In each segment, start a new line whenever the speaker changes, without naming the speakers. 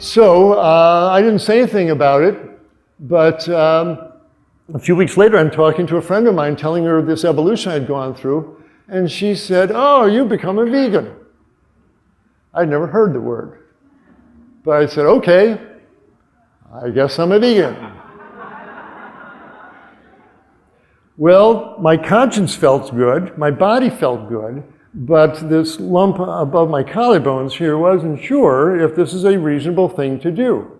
So I didn't say anything about it, but a few weeks later I'm talking to a friend of mine telling her this evolution I'd gone through, and she said, "Oh, you've become a vegan." I'd never heard the word. But I said, "Okay, I guess I'm a vegan." Well, my conscience felt good, my body felt good, but this lump above my collarbones here wasn't sure if this is a reasonable thing to do.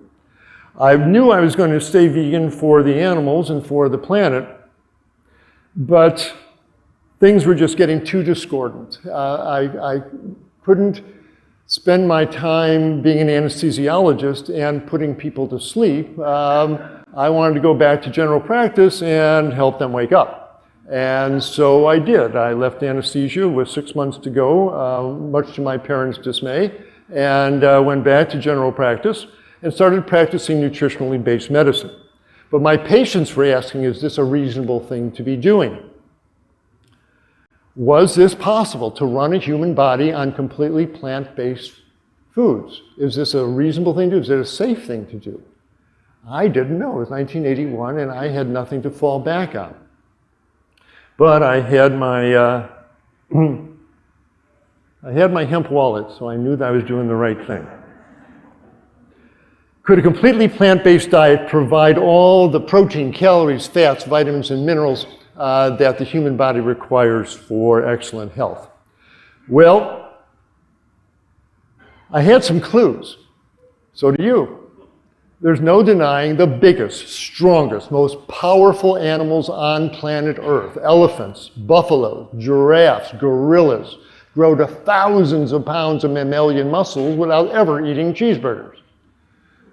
I knew I was going to stay vegan for the animals and for the planet, but things were just getting too discordant. I couldn't spend my time being an anesthesiologist and putting people to sleep. I wanted to go back to general practice and help them wake up. And so I did. I left anesthesia with 6 months to go, much to my parents' dismay, and went back to general practice and started practicing nutritionally based medicine. But my patients were asking, is this a reasonable thing to be doing? Was this possible to run a human body on completely plant-based foods? Is this a reasonable thing to do? Is it a safe thing to do? I didn't know. It was 1981 and I had nothing to fall back on. But I had my hemp wallet, so I knew that I was doing the right thing. Could a completely plant-based diet provide all the protein, calories, fats, vitamins, and minerals that the human body requires for excellent health? Well, I had some clues. So do you. There's no denying the biggest, strongest, most powerful animals on planet Earth, elephants, buffaloes, giraffes, gorillas, grow to thousands of pounds of mammalian muscles without ever eating cheeseburgers.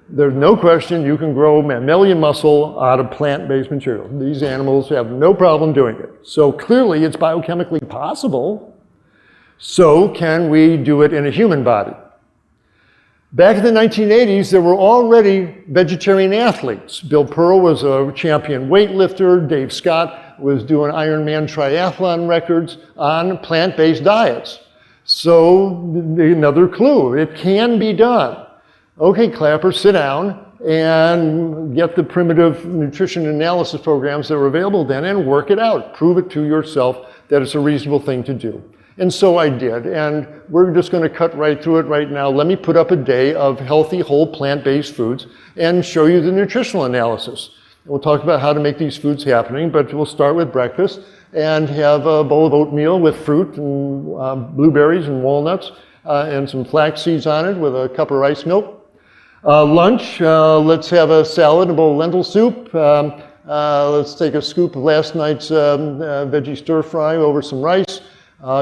There's no question you can grow mammalian muscle out of plant-based material. These animals have no problem doing it. So clearly it's biochemically possible. So can we do it in a human body? Back in the 1980s, there were already vegetarian athletes. Bill Pearl was a champion weightlifter. Dave Scott was doing Ironman triathlon records on plant-based diets. So another clue, it can be done. Okay, Klaper, sit down and get the primitive nutrition analysis programs that were available then and work it out. Prove it to yourself that it's a reasonable thing to do. And so I did, and we're just going to cut right through it right now. Let me put up a day of healthy, whole plant-based foods and show you the nutritional analysis. We'll talk about how to make these foods happening, but we'll start with breakfast and have a bowl of oatmeal with fruit and blueberries and walnuts and some flax seeds on it with a cup of rice milk. Lunch, let's have a salad, a bowl of lentil soup. Let's take a scoop of last night's veggie stir fry over some rice.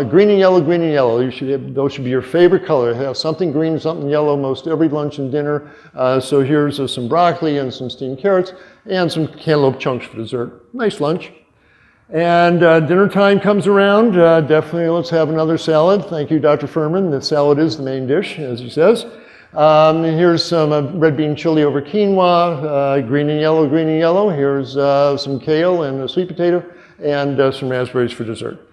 Green and yellow, green and yellow. Those should be your favorite color. Have something green, something yellow, most every lunch and dinner. So here's some broccoli and some steamed carrots and some cantaloupe chunks for dessert. Nice lunch. And dinner time comes around. Definitely let's have another salad. Thank you, Dr. Furman. The salad is the main dish, as he says. Here's some red bean chili over quinoa, green and yellow, green and yellow. Here's some kale and a sweet potato and some raspberries for dessert.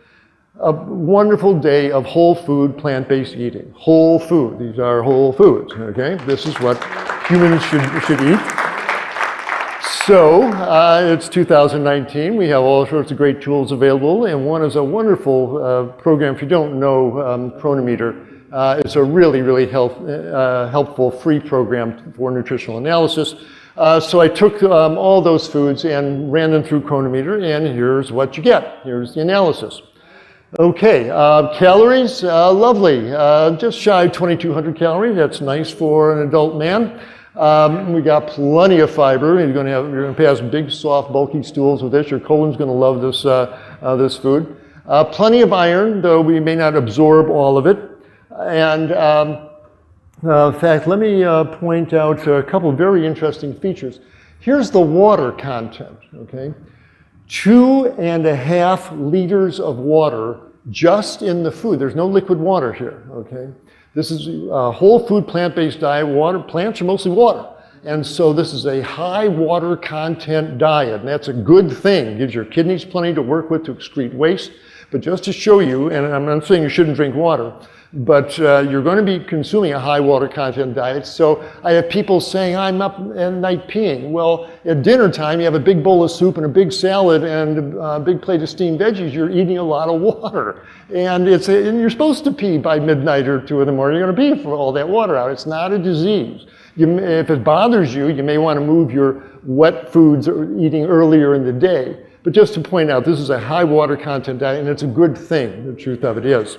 A wonderful day of whole food, plant-based eating. Whole food. These are whole foods, okay? This is what humans should eat. So, it's 2019. We have all sorts of great tools available, and one is a wonderful program. If you don't know Chronometer, it's a really, really helpful free program for nutritional analysis. So I took all those foods and ran them through Chronometer, and here's what you get. Here's the analysis. Okay, calories, lovely. Just shy of 2,200 calories. That's nice for an adult man. We got plenty of fiber. You're going to pass big, soft, bulky stools with this. Your colon's going to love this food. Plenty of iron, though we may not absorb all of it. And in fact, let me point out a couple of very interesting features. Here's the water content, okay? 2.5 liters of water just in the food. There's no liquid water here, okay? This is a whole food plant-based diet. Plants are mostly water. And so this is a high water content diet, and that's a good thing. It gives your kidneys plenty to work with to excrete waste. But just to show you, and I'm not saying you shouldn't drink water, but you're going to be consuming a high water content diet. So I have people saying, I'm up at night peeing. Well, at dinner time, you have a big bowl of soup and a big salad and a big plate of steamed veggies. You're eating a lot of water. And you're supposed to pee by midnight or 2 in the morning. You're going to pee for all that water out. It's not a disease. If it bothers you, you may want to move your wet foods eating earlier in the day. But just to point out, this is a high water content diet, and it's a good thing. The truth of it is.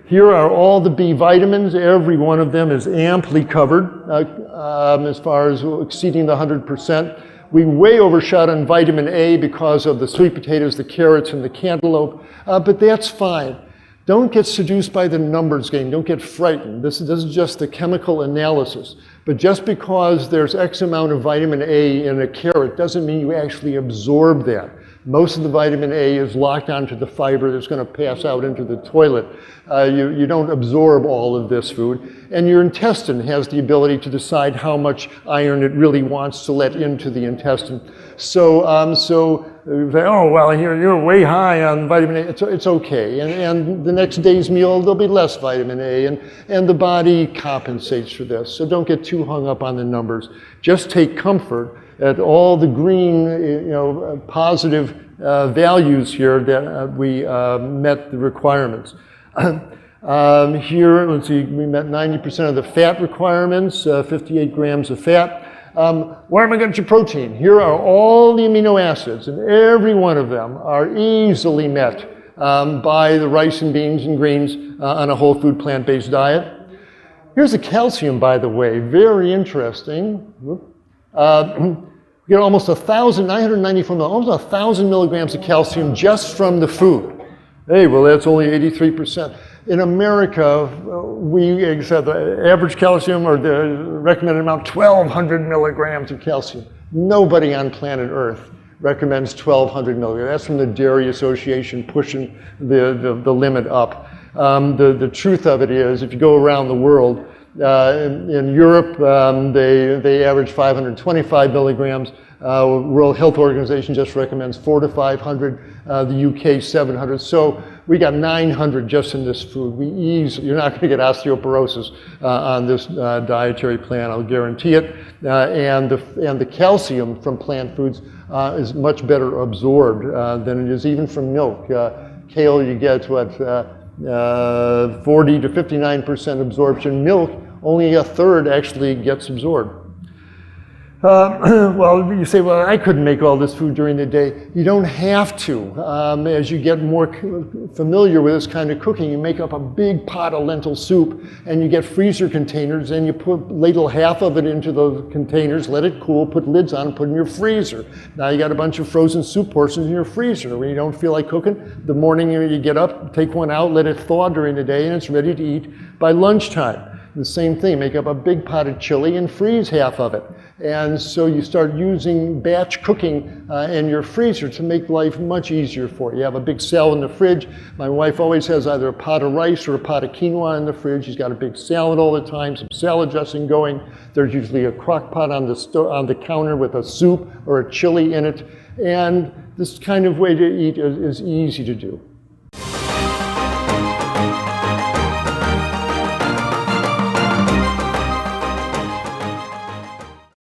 Here are all the B vitamins. Every one of them is amply covered as far as exceeding the 100%. We way overshot on vitamin A because of the sweet potatoes, the carrots, and the cantaloupe, but that's fine. Don't get seduced by the numbers game. Don't get frightened. This is just the chemical analysis. But just because there's X amount of vitamin A in a carrot doesn't mean you actually absorb that. Most of the vitamin A is locked onto the fiber that's going to pass out into the toilet. You don't absorb all of this food. And your intestine has the ability to decide how much iron it really wants to let into the intestine. So you say, oh, well, you're way high on vitamin A. It's okay. And the next day's meal, there'll be less vitamin A. And the body compensates for this. So don't get too hung up on the numbers. Just take comfort at all the green, positive values here that we met the requirements. Here, let's see, we met 90% of the fat requirements, 58 grams of fat. Where am I going to get your protein? Here are all the amino acids, and every one of them are easily met by the rice and beans and greens on a whole food plant-based diet. Here's the calcium, by the way, very interesting. We get almost 994 almost 1,000 milligrams of calcium just from the food. Hey, well, that's only 83%. In America, we said the average calcium or the recommended amount, 1,200 milligrams of calcium. Nobody on planet Earth recommends 1,200 milligrams. That's from the Dairy Association pushing the limit up. The truth of it is, if you go around the world, in Europe, they average 525 milligrams. World Health Organization just recommends 400 to 500. The UK 700. So we got 900 just in this food. You're not going to get osteoporosis on this dietary plan. I'll guarantee it. And the calcium from plant foods is much better absorbed than it is even from milk. Kale, you get what? 40 to 59% absorption. Milk, only a third actually gets absorbed. Well, you say, well, I couldn't make all this food during the day. You don't have to. As you get more familiar with this kind of cooking, you make up a big pot of lentil soup, and you get freezer containers, and you ladle half of it into the containers, let it cool, put lids on, and put it in your freezer. Now you got a bunch of frozen soup portions in your freezer. When you don't feel like cooking, the morning you get up, take one out, let it thaw during the day, and it's ready to eat by lunchtime. The same thing, make up a big pot of chili and freeze half of it. And so you start using batch cooking in your freezer to make life much easier for you. You have a big salad in the fridge. My wife always has either a pot of rice or a pot of quinoa in the fridge. She's got a big salad all the time, some salad dressing going. There's usually a crock pot on the counter with a soup or a chili in it. And this kind of way to eat is easy to do.